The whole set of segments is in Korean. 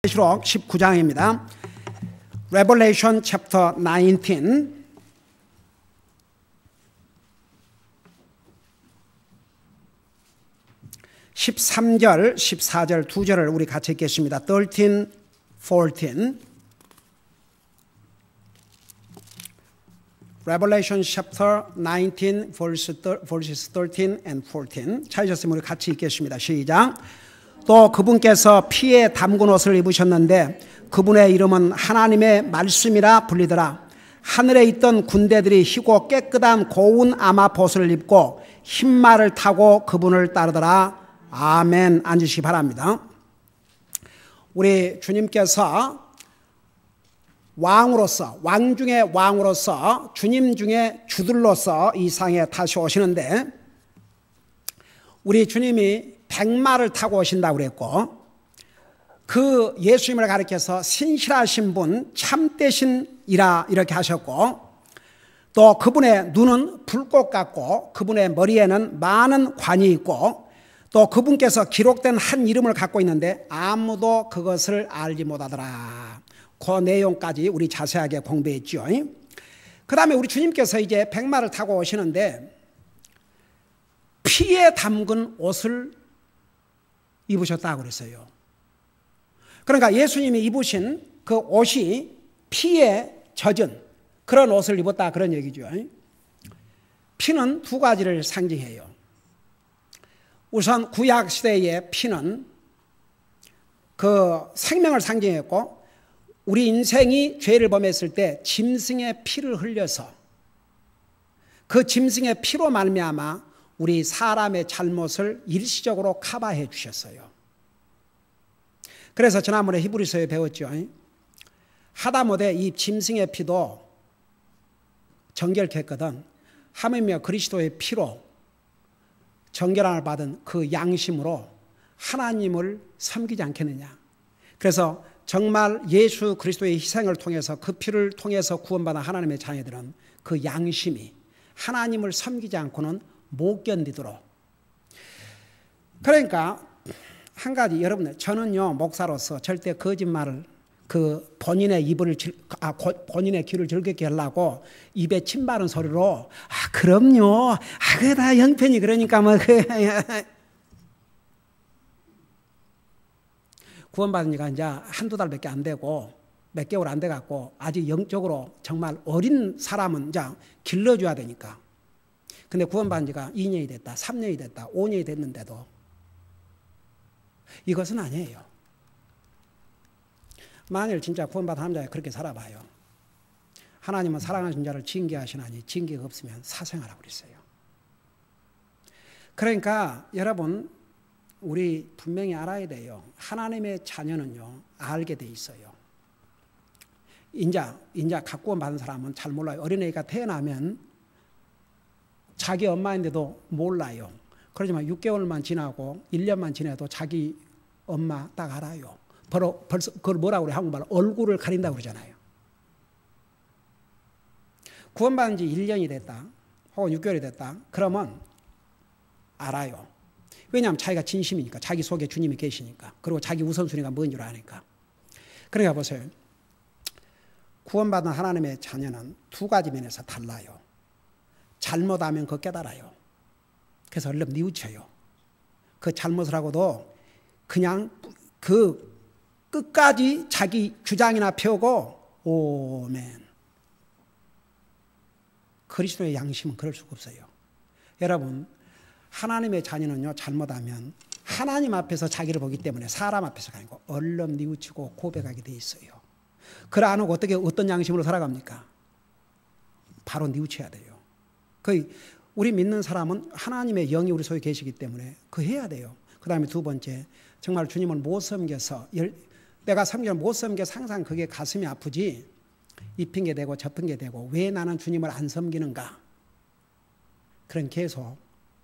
계시록 19장입니다. Revelation chapter 19. (13절) (14절) 두 절을 우리 같이 읽겠습니다. 13, 14. Revelation chapter 19 verses 13 and 14. 찾으셨으면 우리 같이 읽겠습니다. 시작. 또 그분께서 피에 담근 옷을 입으셨는데 그분의 이름은 하나님의 말씀이라 불리더라. 하늘에 있던 군대들이 희고 깨끗한 고운 아마봇을 입고 흰 말을 타고 그분을 따르더라. 아멘. 앉으시기 바랍니다. 우리 주님께서 왕으로서, 왕 중에 왕으로서, 주님 중에 주들로서 이 상에 다시 오시는데, 우리 주님이 백마를 타고 오신다고 그랬고, 그 예수님을 가리켜서 신실하신 분, 참되신이라 이렇게 하셨고, 또 그분의 눈은 불꽃 같고 그분의 머리에는 많은 관이 있고, 또 그분께서 기록된 한 이름을 갖고 있는데 아무도 그것을 알지 못하더라. 그 내용까지 우리 자세하게 공부했죠. 그 다음에 우리 주님께서 이제 백마를 타고 오시는데 피에 담근 옷을 입으셨다고 그랬어요. 그러니까 예수님이 입으신 그 옷이 피에 젖은 그런 옷을 입었다 그런 얘기죠. 피는 두 가지를 상징해요. 우선 구약 시대의 피는 그 생명을 상징했고, 우리 인생이 죄를 범했을 때 짐승의 피를 흘려서 그 짐승의 피로 말미암아 우리 사람의 잘못을 일시적으로 커버해 주셨어요. 그래서 지난번에 히브리서에 배웠죠. 하다못해 이 짐승의 피도 정결케 했거든. 하물며 그리스도의 피로 정결함을 받은 그 양심으로 하나님을 섬기지 않겠느냐. 그래서 정말 예수 그리스도의 희생을 통해서, 그 피를 통해서 구원받은 하나님의 자녀들은 그 양심이 하나님을 섬기지 않고는 못 견디도록. 그러니까 한 가지, 여러분들, 저는요 목사로서 절대 거짓말을 그 본인의 귀를 즐겁게 하려고 입에 침 바른 소리로 그럼요, 그게 다 형편이 그러니까 뭐 구원받은 지가 이제 한두 달밖에 안 되고 몇 개월 안 돼갖고 아직 영적으로 정말 어린 사람은 이제 길러줘야 되니까. 근데 구원받은 지가 2년이 됐다, 3년이 됐다, 5년이 됐는데도 이것은 아니에요. 만일 진짜 구원받은 남자가 그렇게 살아봐요. 하나님은 사랑하신 자를 징계하시나니 징계가 없으면 사생하라고 그랬어요. 그러니까 여러분, 우리 분명히 알아야 돼요. 하나님의 자녀는요 알게 돼 있어요. 인자 구원 받은 사람은 잘 몰라요. 어린애가 태어나면 자기 엄마인데도 몰라요. 그러지만 6개월만 지나고 1년만 지나도 자기 엄마 딱 알아요. 벌써 그걸 뭐라고 그래? 한국말로 얼굴을 가린다고 그러잖아요. 구원받은 지 1년이 됐다 혹은 6개월이 됐다 그러면 알아요. 왜냐하면 자기가 진심이니까, 자기 속에 주님이 계시니까, 그리고 자기 우선순위가 뭔 줄 아니까. 그러니까 보세요. 구원받은 하나님의 자녀는 두 가지 면에서 달라요. 잘못하면 그거 깨달아요. 그래서 얼른 뉘우쳐요. 그 잘못을 하고도 그냥 그 끝까지 자기 주장이나 펴고 오멘. 그리스도의 양심은 그럴 수가 없어요. 여러분, 하나님의 자녀는요 잘못하면 하나님 앞에서 자기를 보기 때문에 사람 앞에서가 아니고 얼른 뉘우치고 고백하게 돼 있어요. 그래 안 하고 어떤 양심으로 살아갑니까? 바로 뉘우쳐야 돼요. 우리 믿는 사람은 하나님의 영이 우리 속에 계시기 때문에 그 해야 돼요. 그 다음에 두 번째, 정말 주님을 못 섬겨서, 내가 섬기면 못 섬겨서 항상 그게 가슴이 아프지, 이 핑계 대고 저 핑계 대고 왜 나는 주님을 안 섬기는가, 그런 계속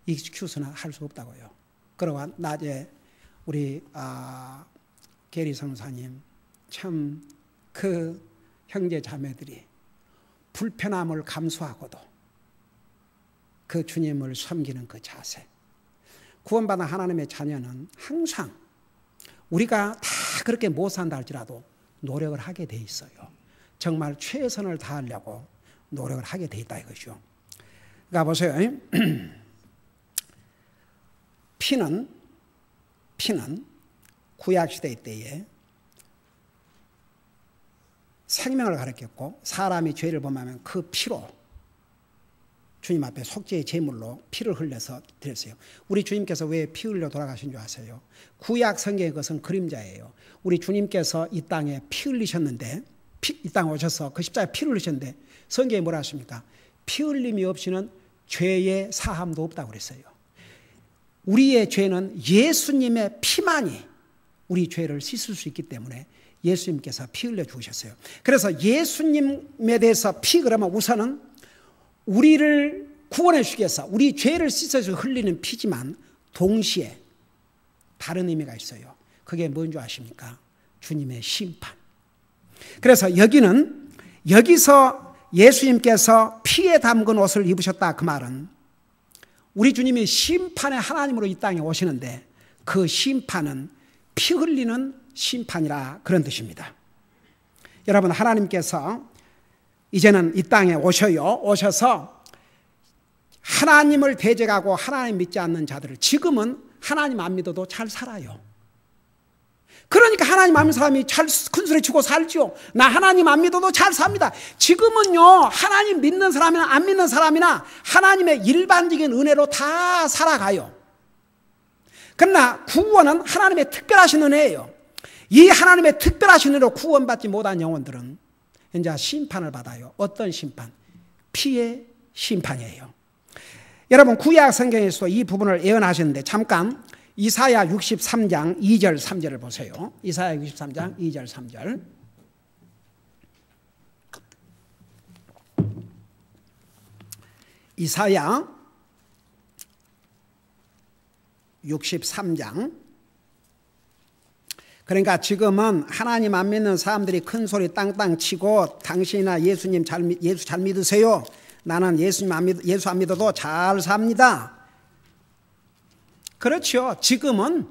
익스큐스는 할 수 없다고요. 그러고 낮에 우리 게리 성사님 참 그 형제 자매들이 불편함을 감수하고도 그 주님을 섬기는 그 자세. 구원받은 하나님의 자녀는 항상 우리가 다 그렇게 못 산다 할지라도 노력을 하게 돼 있어요. 정말 최선을 다하려고 노력을 하게 돼 있다 이것이죠. 그러니까 보세요. 피는 구약시대 때에 생명을 가르쳤고 사람이 죄를 범하면 그 피로 주님 앞에 속죄의 제물로 피를 흘려서 드렸어요. 우리 주님께서 왜 피 흘려 돌아가신 줄 아세요? 구약 성경의 것은 그림자예요. 우리 주님께서 이 땅에 피 흘리셨는데 이 땅에 오셔서 그 십자가에 피를 흘리셨는데 성경에 뭐라 하십니까? 피 흘림이 없이는 죄의 사함도 없다고 그랬어요. 우리의 죄는 예수님의 피만이 우리 죄를 씻을 수 있기 때문에 예수님께서 피 흘려 주셨어요. 그래서 예수님에 대해서 피 그러면 우선은 우리를 구원해 주기 위해서 우리 죄를 씻어서 흘리는 피지만 동시에 다른 의미가 있어요. 그게 뭔지 아십니까? 주님의 심판. 그래서 여기서 예수님께서 피에 담근 옷을 입으셨다 그 말은 우리 주님이 심판의 하나님으로 이 땅에 오시는데 그 심판은 피 흘리는 심판이라 그런 뜻입니다. 여러분 하나님께서 이제는 이 땅에 오셔서 하나님을 대적하고 하나님 믿지 않는 자들을 지금은 하나님 안 믿어도 잘 살아요. 그러니까 하나님 안 믿는 사람이 잘 큰소리 치고 살지요. 나 하나님 안 믿어도 잘 삽니다. 지금은요 하나님 믿는 사람이나 안 믿는 사람이나 하나님의 일반적인 은혜로 다 살아가요. 그러나 구원은 하나님의 특별하신 은혜예요. 이 하나님의 특별하신 은혜로 구원받지 못한 영혼들은 이제 심판을 받아요. 어떤 심판? 피의 심판이에요. 여러분 구약 성경에서도 이 부분을 예언하셨는데 잠깐 이사야 63장 2절 3절을 보세요. 이사야 63장 2절 3절. 이사야 63장. 그러니까 지금은 하나님 안 믿는 사람들이 큰 소리 땅땅 치고 당신이나 예수 잘 믿으세요. 나는 예수 안 믿어도 잘 삽니다. 그렇죠. 지금은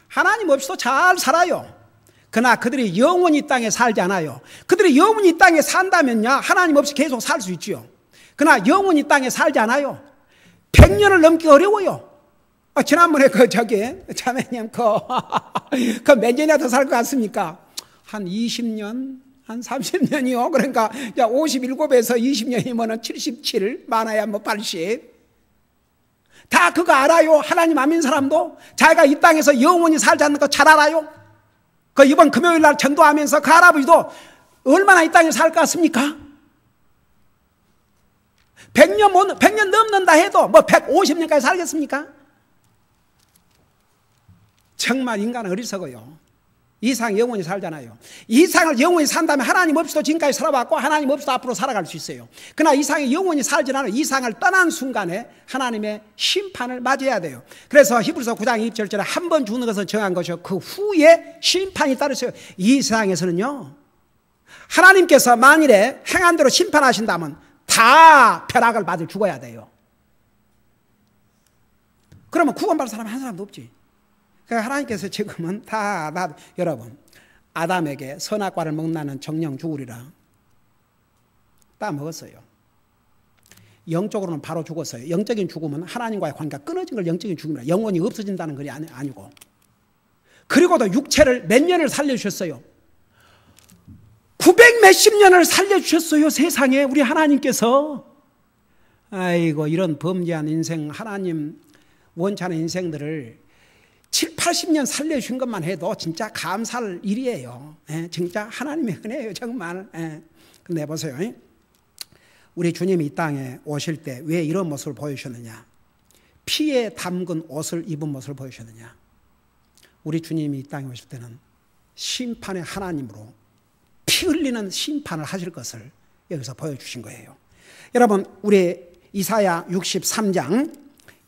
하나님 없이도 잘 살아요. 그러나 그들이 영원히 이 땅에 살지 않아요. 그들이 영원히 이 땅에 산다면요 하나님 없이 계속 살 수 있죠. 그러나 영원히 이 땅에 살지 않아요. 100년을 넘기 어려워요. 지난번에 자매님 그 몇 년이나 더 살 것 같습니까? 한 20년, 한 30년이요. 그러니까 57에서 20년이면 77, 많아야 뭐 80. 다 그거 알아요. 하나님 안 믿는 사람도 자기가 이 땅에서 영원히 살지 않는 거 잘 알아요. 그 이번 금요일 날 전도하면서 그 할아버지도 얼마나 이 땅에 살 것 같습니까? 100년 넘는다 해도 뭐 150년까지 살겠습니까? 정말 인간은 어리석어요. 이 상 영원히 살잖아요. 이 상을 영원히 산다면 하나님 없이도 지금까지 살아왔고 하나님 없이도 앞으로 살아갈 수 있어요. 그러나 이 상이 영원히 살지 않아요. 이 상을 떠난 순간에 하나님의 심판을 맞이해야 돼요. 그래서 히브리서 9장 27절에 한 번 죽는 것은 정한 것이요 그 후에 심판이 따르세요. 이 세상에서는요 하나님께서 만일에 행한 대로 심판하신다면 다 벼락을 맞아 죽어야 돼요. 그러면 구원받을 사람 한 사람도 없지. 그러니까 하나님께서 지금은 여러분 아담에게 선악과를 먹나는 정령 죽으리라 다 먹었어요. 영적으로는 바로 죽었어요. 영적인 죽음은 하나님과의 관계가 끊어진 걸 영적인 죽음이라 영원히 없어진다는 것이 아니고 그리고도 육체를 몇 년을 살려주셨어요. 900 몇십 년을 살려주셨어요. 세상에 우리 하나님께서. 아이고 이런 범죄한 인생 하나님 원치 않은 인생들을 7, 80년 살려주신 것만 해도 진짜 감사할 일이에요. 진짜 하나님의 은혜예요 정말. 근데 보세요. 우리 주님이 이 땅에 오실 때 왜 이런 모습을 보여주셨느냐. 피에 담근 옷을 입은 모습을 보여주셨느냐. 우리 주님이 이 땅에 오실 때는 심판의 하나님으로 피 흘리는 심판을 하실 것을 여기서 보여주신 거예요. 여러분 우리 이사야 63장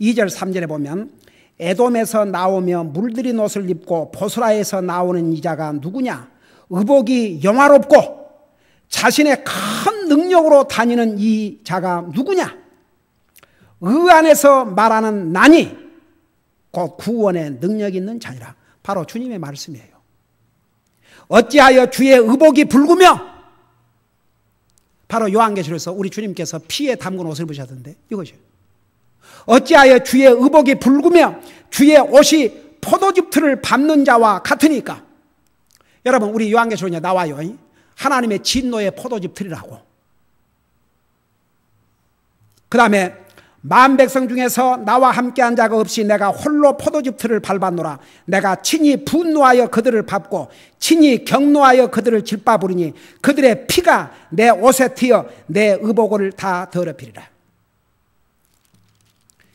2절 3절에 보면 에돔에서 나오며 물들인 옷을 입고 보스라에서 나오는 이자가 누구냐? 의복이 영화롭고 자신의 큰 능력으로 다니는 이 자가 누구냐? 의 안에서 말하는 난이 곧 구원의 능력이 있는 자니라. 바로 주님의 말씀이에요. 어찌하여 주의 의복이 붉으며, 바로 요한계시록에서 우리 주님께서 피에 담근 옷을 입으셨던데 이것이요. 어찌하여 주의 의복이 붉으며 주의 옷이 포도즙 틀을 밟는 자와 같으니까. 여러분, 우리 요한계시록에 나와요. 하나님의 진노의 포도즙 틀이라고. 그 다음에 만 백성 중에서 나와 함께한 자가 없이 내가 홀로 포도즙 틀을 밟았노라. 내가 친히 분노하여 그들을 밟고 친히 경노하여 그들을 질바부리니 그들의 피가 내 옷에 튀어 내 의복을 다 더럽히리라.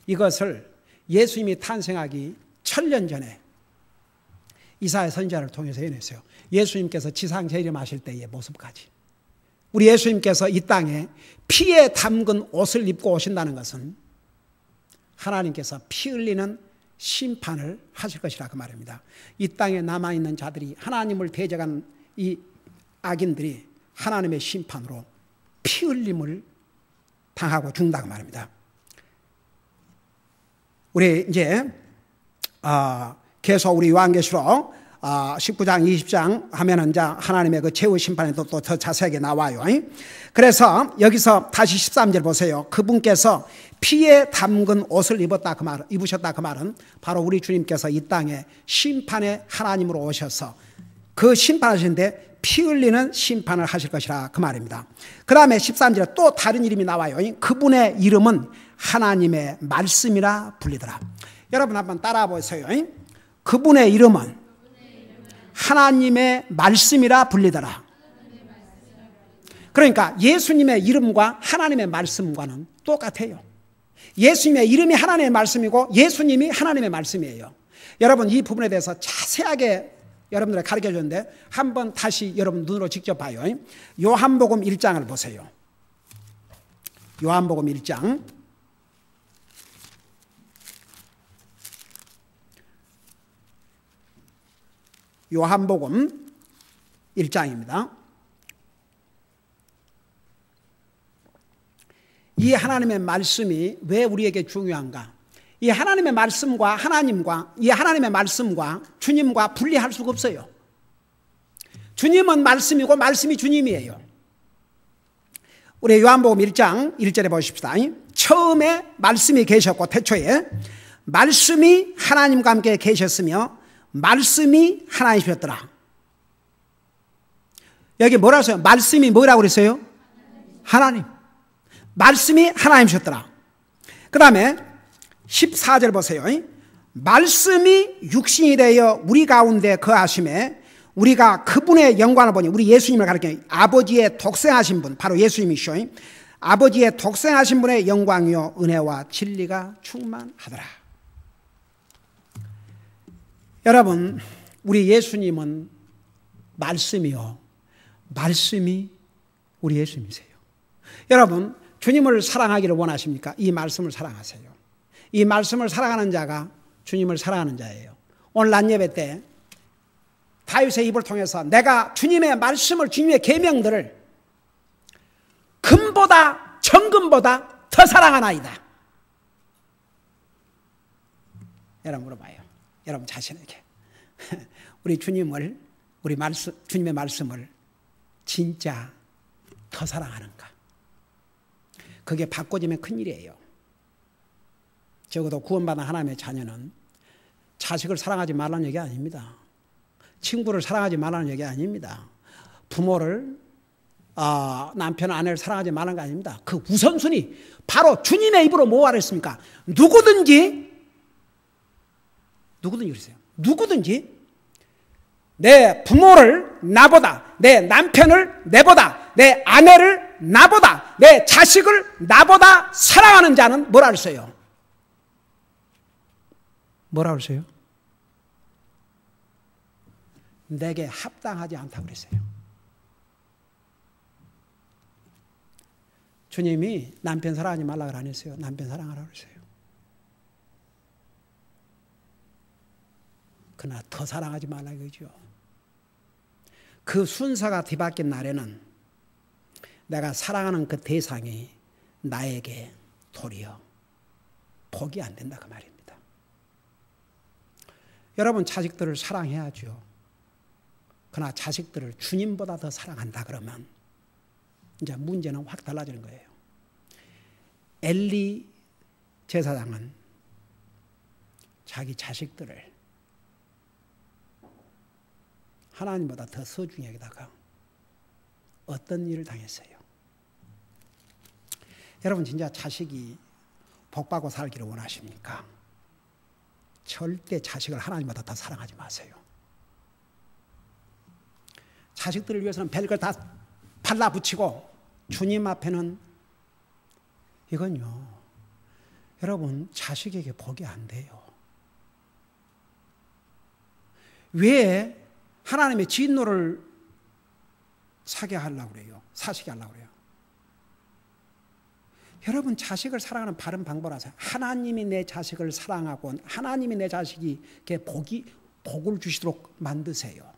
이것을 예수님이 탄생하기 1000년 전에 이사야 선지자를 통해서 해냈어요. 예수님께서 지상 재림하실 때의 모습까지. 우리 예수님께서 이 땅에 피에 담근 옷을 입고 오신다는 것은 하나님께서 피 흘리는 심판을 하실 것이라 그 말입니다. 이 땅에 남아있는 자들이, 하나님을 대적한 이 악인들이 하나님의 심판으로 피 흘림을 당하고 죽는다고 말입니다. 우리 이제 계속 우리 요한계시록 19장 20장 하면은 이제 하나님의 그 최후 심판에도 또 더 자세하게 나와요. 그래서 여기서 다시 13절 보세요. 그분께서 피에 담근 옷을 입으셨다 그 말은 바로 우리 주님께서 이 땅에 심판의 하나님으로 오셔서 그 심판하시는데 피 흘리는 심판을 하실 것이라 그 말입니다. 그 다음에 13절에 또 다른 이름이 나와요. 그분의 이름은 하나님의 말씀이라 불리더라. 여러분 한번 따라해 보세요. 그분의 이름은 하나님의 말씀이라 불리더라. 그러니까 예수님의 이름과 하나님의 말씀과는 똑같아요. 예수님의 이름이 하나님의 말씀이고 예수님이 하나님의 말씀이에요. 여러분 이 부분에 대해서 자세하게 여러분들에게 가르쳐 줬는데 한번 다시 여러분 눈으로 직접 봐요. 요한복음 1장을 보세요. 요한복음 1장. 요한복음 1장입니다. 이 하나님의 말씀이 왜 우리에게 중요한가? 이 하나님의 말씀과 이 하나님의 말씀과 주님과 분리할 수가 없어요. 주님은 말씀이고 말씀이 주님이에요. 우리 요한복음 1장 1절에 보십시다. 처음에 말씀이 계셨고 태초에 말씀이 하나님과 함께 계셨으며 말씀이 하나님이셨더라. 여기 뭐라고 했어요? 말씀이 뭐라고 그랬어요? 하나님. 말씀이 하나님이셨더라. 그 다음에 14절 보세요. 말씀이 육신이 되어 우리 가운데 거하심에 우리가 그분의 영광을 보니, 우리 예수님을 가리켜 아버지의 독생하신 분, 바로 예수님이시오. 아버지의 독생하신 분의 영광이요 은혜와 진리가 충만하더라. 여러분, 우리 예수님은 말씀이요, 말씀이 우리 예수님이세요. 여러분, 주님을 사랑하기를 원하십니까? 이 말씀을 사랑하세요. 이 말씀을 사랑하는 자가 주님을 사랑하는 자예요. 오늘 낮 예배 때 다윗의 입을 통해서 내가 주님의 말씀을, 주님의 계명들을 금보다 정금보다 더 사랑하나이다. 여러분 물어봐요. 여러분 자신에게 우리 주님을, 우리 말씀, 주님의 말씀을 진짜 더 사랑하는가? 그게 바꿔지면 큰일이에요. 적어도 구원받은 하나님의 자녀는 자식을 사랑하지 말라는 얘기 아닙니다. 친구를 사랑하지 말라는 얘기 아닙니다. 부모를, 남편, 아내를 사랑하지 말라는 거 아닙니다. 그 우선순위, 바로 주님의 입으로 뭐 말했습니까? 누구든지 그러세요. 누구든지 내 부모를 나보다, 내 남편을 내보다, 내 아내를 나보다, 내 자식을 나보다 사랑하는 자는 뭐라 그랬어요? 뭐라 그랬어요? 내게 합당하지 않다고 그랬어요. 주님이 남편 사랑하지 말라고 안 했어요. 남편 사랑하라고 그랬어요. 그러나 더 사랑하지 말라고 그러죠. 그 순서가 뒤바뀐 날에는 내가 사랑하는 그 대상이 나에게 도리어 복이 안 된다 그 말입니다. 여러분 자식들을 사랑해야죠. 그러나 자식들을 주님보다 더 사랑한다 그러면 이제 문제는 확 달라지는 거예요. 엘리 제사장은 자기 자식들을 하나님보다 더 소중히 여기다가 어떤 일을 당했어요? 여러분 진짜 자식이 복받고 살기를 원하십니까? 절대 자식을 하나님보다 더 사랑하지 마세요. 자식들을 위해서는 별걸 다 발라붙이고 주님 앞에는 이건요. 여러분 자식에게 복이 안 돼요. 왜 하나님의 진노를 사게 하려고 그래요? 사시게 하려고 그래요? 여러분 자식을 사랑하는 바른 방법을 아세요? 하나님이 내 자식을 사랑하고 하나님이 내 자식에게 복을 주시도록 만드세요.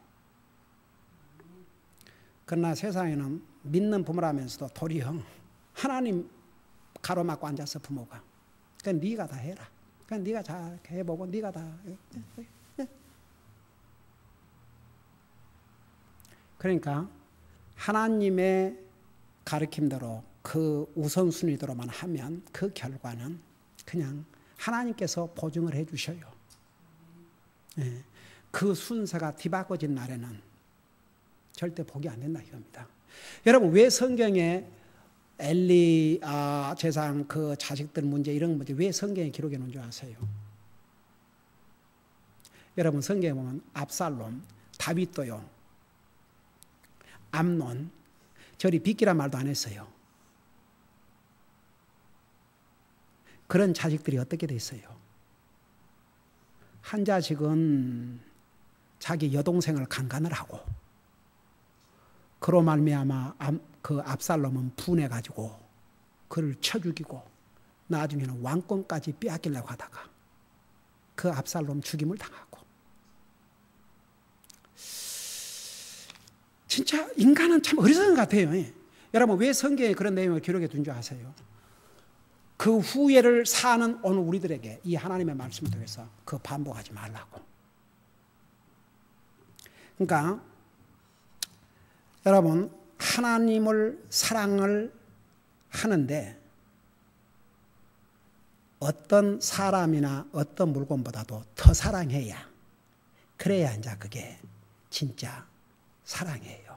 그러나 세상에는 믿는 부모라면서도 도리어 하나님 가로막고 앉아서 부모가 그냥 네가 다 해라. 그냥 네가 잘 해보고 네가 다 그러니까 하나님의 가르침대로 그 우선순위대로만 하면 그 결과는 그냥 하나님께서 보증을 해 주셔요. 그 순서가 뒤바꿔진 날에는 절대 복이 안 된다 이겁니다. 여러분 왜 성경에 엘리 제사장 그 자식들 문제 이런 문제 왜 성경에 기록해 놓은 줄 아세요? 여러분 성경에 보면 압살롬, 다윗도요, 암논 저리 비끼란 말도 안 했어요. 그런 자식들이 어떻게 됐어요? 한 자식은 자기 여동생을 강간을 하고 그로 말미암아 그 압살롬은 분해가지고 그를 쳐 죽이고 나중에는 왕권까지 빼앗기려고 하다가 그 압살롬 죽임을 당하고 진짜 인간은 참 어리석은 것 같아요. 여러분 왜 성경에 그런 내용을 기록해 둔 줄 아세요? 그 후회를 사는 오늘 우리들에게 이 하나님의 말씀을 통해서 그 반복하지 말라고. 그러니까 여러분 하나님을 사랑을 하는데 어떤 사람이나 어떤 물건보다도 더 사랑해야 그래야 이제 그게 진짜 사랑이에요.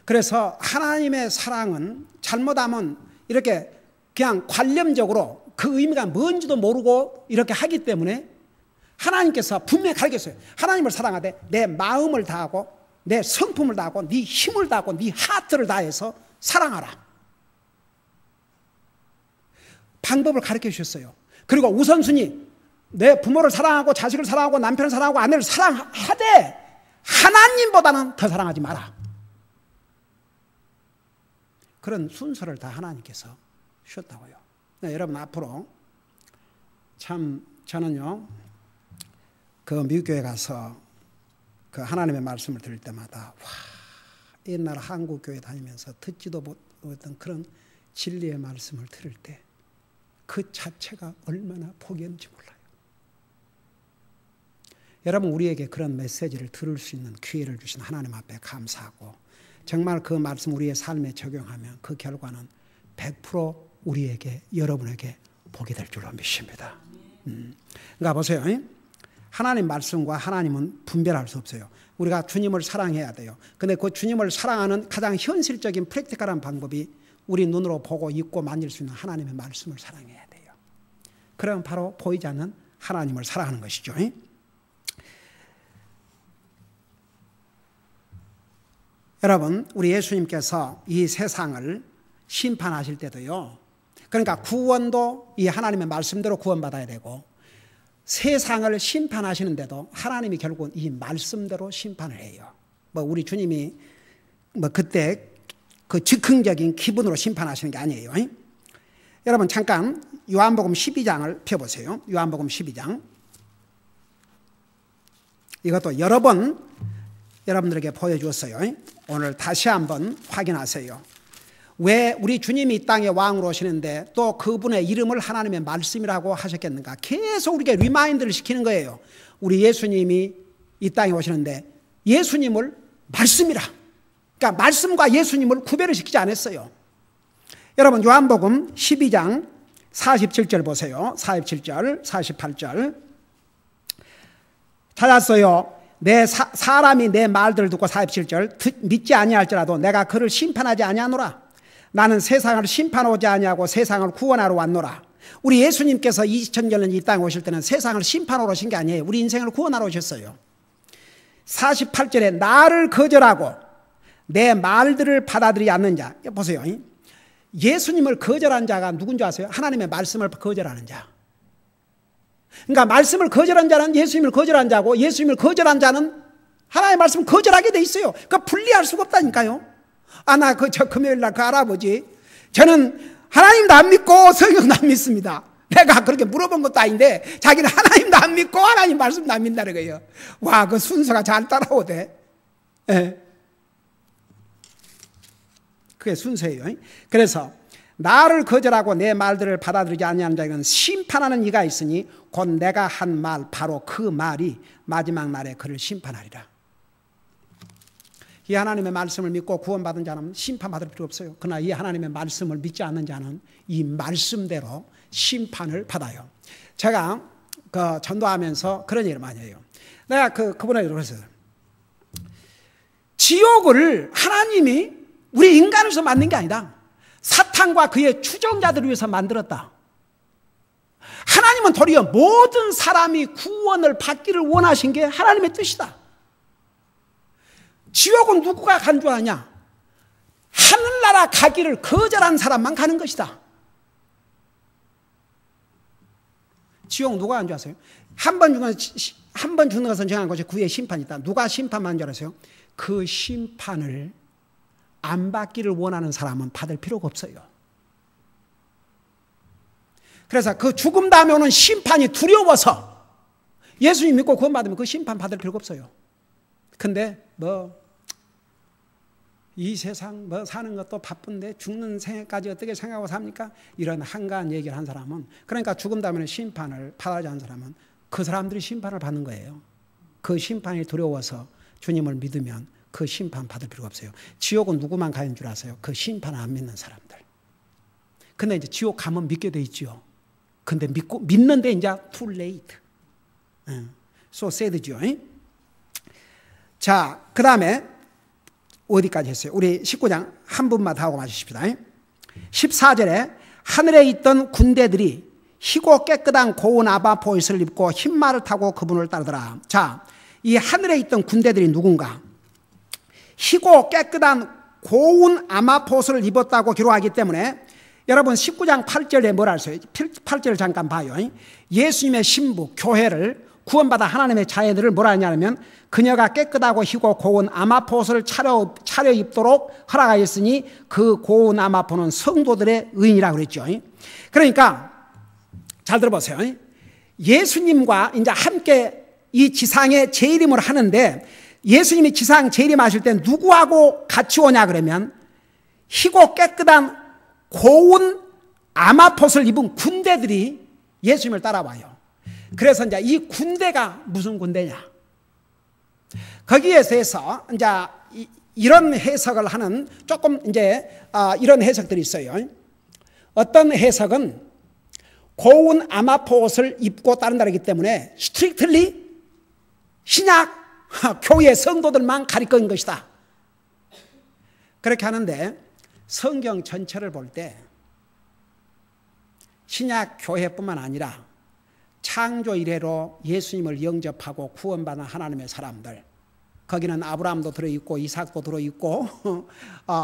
그래서 하나님의 사랑은 잘못하면 이렇게 그냥 관념적으로 그 의미가 뭔지도 모르고 이렇게 하기 때문에 하나님께서 분명히 가르쳤어요. 하나님을 사랑하되 내 마음을 다하고 내 성품을 다하고 네 힘을 다하고 네 하트를 다해서 사랑하라. 방법을 가르쳐 주셨어요. 그리고 우선순위 내 부모를 사랑하고 자식을 사랑하고 남편을 사랑하고 아내를 사랑하되 하나님보다는 더 사랑하지 마라. 그런 순서를 다 하나님께서 주셨다고요. 네, 여러분 앞으로 참 저는요 그 미국교회 가서 그 하나님의 말씀을 들을 때마다 와 옛날 한국교회 다니면서 듣지도 못했던 그런 진리의 말씀을 들을 때 그 자체가 얼마나 복이었는지 몰라요. 여러분 우리에게 그런 메시지를 들을 수 있는 기회를 주신 하나님 앞에 감사하고 정말 그 말씀 우리의 삶에 적용하면 그 결과는 100% 우리에게 여러분에게 복이 될 줄로 믿습니다. 그러니까 보세요. 하나님 말씀과 하나님은 분별할 수 없어요. 우리가 주님을 사랑해야 돼요. 근데 그 주님을 사랑하는 가장 현실적인 프랙티컬한 방법이 우리 눈으로 보고 읽고 만질 수 있는 하나님의 말씀을 사랑해야 돼요. 그러면 바로 보이지 않는 하나님을 사랑하는 것이죠. 여러분 우리 예수님께서 이 세상을 심판하실 때도요. 그러니까 구원도 이 하나님의 말씀대로 구원받아야 되고 세상을 심판하시는데도 하나님이 결국은 이 말씀대로 심판을 해요. 뭐 우리 주님이 뭐 그때 그 즉흥적인 기분으로 심판하시는 게 아니에요. 여러분 잠깐 요한복음 12장을 펴보세요. 요한복음 12장. 이것도 여러 번 여러분들에게 보여주었어요. 오늘 다시 한번 확인하세요. 왜 우리 주님이 이 땅에 왕으로 오시는데 또 그분의 이름을 하나님의 말씀이라고 하셨겠는가? 계속 우리에게 리마인드를 시키는 거예요. 우리 예수님이 이 땅에 오시는데 예수님을 말씀이라. 그러니까 말씀과 예수님을 구별을 시키지 않았어요. 여러분 요한복음 12장 47절 보세요. 47절 48절 찾았어요. 사람이 내 말들을 듣고 47절 믿지 아니할지라도 내가 그를 심판하지 아니하노라. 나는 세상을 심판하지 아니하고 세상을 구원하러 왔노라. 우리 예수님께서 2000년 이 땅에 오실 때는 세상을 심판하러 오신 게 아니에요. 우리 인생을 구원하러 오셨어요. 48절에 나를 거절하고 내 말들을 받아들이지 않는 자. 보세요. 예수님을 거절한 자가 누군지 아세요? 하나님의 말씀을 거절하는 자. 그러니까 말씀을 거절한 자는 예수님을 거절한 자고 예수님을 거절한 자는 하나님의 말씀을 거절하게 돼 있어요. 그러니까 분리할 수가 없다니까요. 나 저 금요일 날 그 할아버지 저는 하나님도 안 믿고 성경도 안 믿습니다. 내가 그렇게 물어본 것도 아닌데 자기는 하나님도 안 믿고 하나님 말씀도 안 믿는다는 거예요. 와, 그 순서가 잘 따라오대. 예. 그게 순서예요. 그래서 나를 거절하고 내 말들을 받아들이지 아니하는 자에게는 심판하는 이가 있으니 곧 내가 한 말 바로 그 말이 마지막 날에 그를 심판하리라. 이 하나님의 말씀을 믿고 구원받은 자는 심판받을 필요 없어요. 그러나 이 하나님의 말씀을 믿지 않는 자는 이 말씀대로 심판을 받아요. 제가 그 전도하면서 그런 얘기를 많이 해요. 내가 그분에게 그랬어요. 지옥을 하나님이 우리 인간에서 만든 게 아니다. 사탄과 그의 추종자들을 위해서 만들었다. 하나님은 도리어 모든 사람이 구원을 받기를 원하신 게 하나님의 뜻이다. 지옥은 누구가 간 줄 아냐? 하늘나라 가기를 거절한 사람만 가는 것이다. 지옥 누가 간 줄 아세요? 한 번 죽는 것은 정한 것이 구의 심판이 있다. 누가 심판만 줄 아세요? 그 심판을 안 받기를 원하는 사람은 받을 필요가 없어요. 그래서 그 죽음 다음에 오는 심판이 두려워서 예수님 믿고 구원받으면 그 심판 받을 필요가 없어요. 근데 이 세상 사는 것도 바쁜데 죽는 생애까지 어떻게 생각하고 삽니까? 이런 한가한 얘기를 한 사람은, 그러니까 죽음 다음에 심판을 받아야지 하는 사람은 그 사람들이 심판을 받는 거예요. 그 심판이 두려워서 주님을 믿으면 그 심판 받을 필요가 없어요. 지옥은 누구만 가는 줄 아세요? 그 심판을 안 믿는 사람들. 근데 이제 지옥 가면 믿게 돼 있죠. 근데 믿는데 이제 too late. So sad죠. 자, 그 다음에 어디까지 했어요? 우리 19장 한 분만 더 하고 마십시다. 14절에 하늘에 있던 군대들이 희고 깨끗한 고운 아바포옷을 입고 흰말을 타고 그분을 따르더라. 자, 이 하늘에 있던 군대들이 누군가? 희고 깨끗한 고운 아마포옷을 입었다고 기록하기 때문에 여러분 19장 8절에 뭐라 했어요? 8절을 잠깐 봐요. 예수님의 신부 교회를 구원받아 하나님의 자녀들을 뭐라 하냐면 그녀가 깨끗하고 희고 고운 아마포옷을 차려 입도록 허락하였으니 그 고운 아마포는 성도들의 의인이라고 그랬죠. 그러니까 잘 들어보세요. 예수님과 이제 함께 이 지상에 재림을 하는데 예수님이 지상 재림하실 때 누구하고 같이 오냐 그러면 희고 깨끗한 고운 아마포옷을 입은 군대들이 예수님을 따라와요. 그래서 이제 이 군대가 무슨 군대냐? 거기에 대해서 이제 이런 해석을 하는 조금 이제 이런 해석들이 있어요. 어떤 해석은 고운 아마포옷을 입고 따른다기 때문에 스트릭틀리 신약 교회 성도들만 가리킨 것이다. 그렇게 하는데 성경 전체를 볼 때 신약 교회뿐만 아니라 창조 이래로 예수님을 영접하고 구원받은 하나님의 사람들, 거기는 아브라함도 들어있고 이삭도 들어있고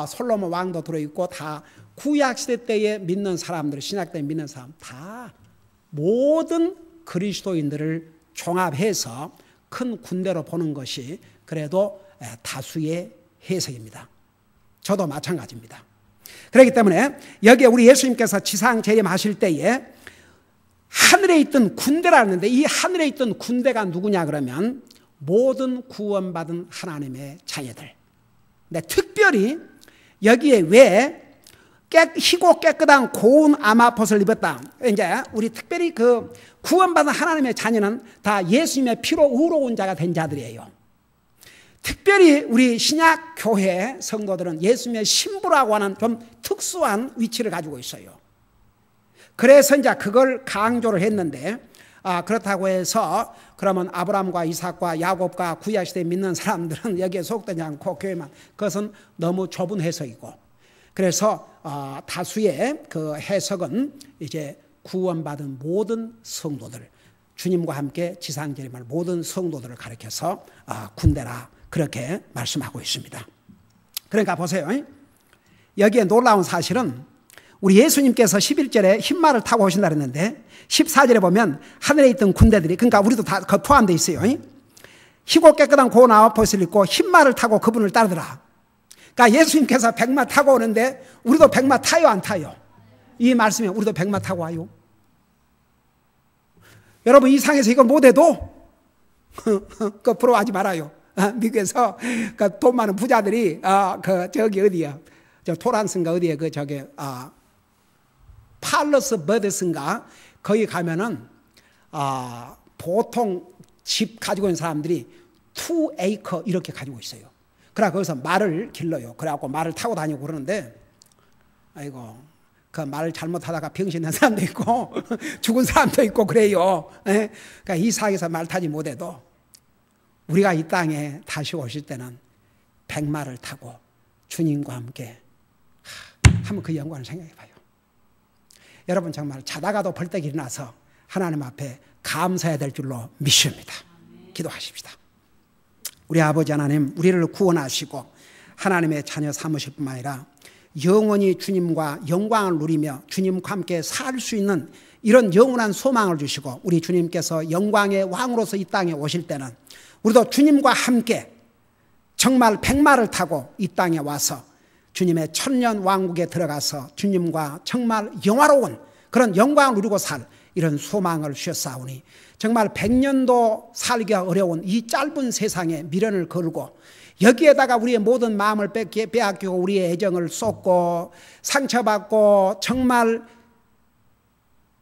솔로몬 왕도 들어있고 다 구약시대 때에 믿는 사람들, 신약 때 믿는 사람 다 모든 그리스도인들을 종합해서 큰 군대로 보는 것이 그래도 다수의 해석입니다. 저도 마찬가지입니다. 그렇기 때문에 여기에 우리 예수님께서 지상 재림하실 때에 하늘에 있던 군대라는데 이 하늘에 있던 군대가 누구냐 그러면 모든 구원받은 하나님의 자녀들. 근데 특별히 여기에 왜 희고 깨끗한 고운 아마포옷을 입었다. 이제 우리 특별히 그 구원받은 하나님의 자녀는 다 예수님의 피로 의로운 자가 된 자들이에요. 특별히 우리 신약 교회 성도들은 예수님의 신부라고 하는 좀 특수한 위치를 가지고 있어요. 그래서 이제 그걸 강조를 했는데, 그렇다고 해서 그러면 아브라함과 이삭과 야곱과 구약시대에 믿는 사람들은 여기에 속되지 않고 교회만, 그것은 너무 좁은 해석이고, 그래서 다수의 그 해석은 이제 구원받은 모든 성도들, 주님과 함께 지상재림할 모든 성도들을 가리켜서 군대라 그렇게 말씀하고 있습니다. 그러니까 보세요. 여기에 놀라운 사실은 우리 예수님께서 11절에 흰말을 타고 오신다 그랬는데 14절에 보면 하늘에 있던 군대들이, 그러니까 우리도 다 포함되어 있어요. 희고 깨끗한 고운 아웃포스를 입고 흰말을 타고 그분을 따르더라. 그러니까 예수님께서 백마 타고 오는데 우리도 백마 타요, 안 타요? 이 말씀에 우리도 백마 타고 와요. 여러분, 이 상에서 이거 못해도 그 부러워하지 말아요. 미국에서 그 돈 많은 부자들이 저기 어디야, 저 토란스인가 어디에 그 저기 팔러스 버드스인가 거기 가면은 보통 집 가지고 있는 사람들이 2에이커 이렇게 가지고 있어요. 그래 거기서 말을 길러요. 그래갖고 말을 타고 다니고 그러는데, 아이고 그 말을 잘못하다가 병신난 사람도 있고 죽은 사람도 있고 그래요. 그러니까 이 세상에서 말 타지 못해도 우리가 이 땅에 다시 오실 때는 백마를 타고 주님과 함께 한번 그 영광을 생각해 봐요. 여러분, 정말 자다가도 벌떡 일어나서 하나님 앞에 감사해야 될 줄로 믿습니다. 기도하십시다. 우리 아버지 하나님, 우리를 구원하시고 하나님의 자녀 삼으실 뿐만 아니라 영원히 주님과 영광을 누리며 주님과 함께 살 수 있는 이런 영원한 소망을 주시고, 우리 주님께서 영광의 왕으로서 이 땅에 오실 때는 우리도 주님과 함께 정말 백마를 타고 이 땅에 와서 주님의 천년 왕국에 들어가서 주님과 정말 영화로운 그런 영광을 누리고 살 이런 소망을 주셨사오니, 정말 100년도 살기가 어려운 이 짧은 세상에 미련을 걸고 여기에다가 우리의 모든 마음을 빼앗기고 우리의 애정을 쏟고 상처받고 정말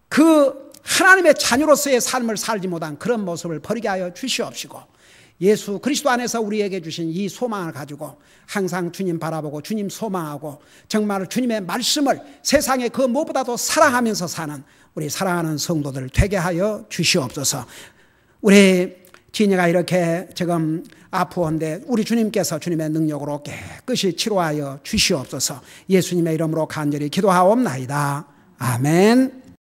그 하나님의 자녀로서의 삶을 살지 못한 그런 모습을 버리게 하여 주시옵시고, 예수 그리스도 안에서 우리에게 주신 이 소망을 가지고 항상 주님 바라보고 주님 소망하고 정말 주님의 말씀을 세상에 그 무엇보다도 사랑하면서 사는 우리 사랑하는 성도들 되게 하여 주시옵소서. 우리 진이가 이렇게 지금 아프온데 우리 주님께서 주님의 능력으로 깨끗이 치료하여 주시옵소서. 예수님의 이름으로 간절히 기도하옵나이다. 아멘.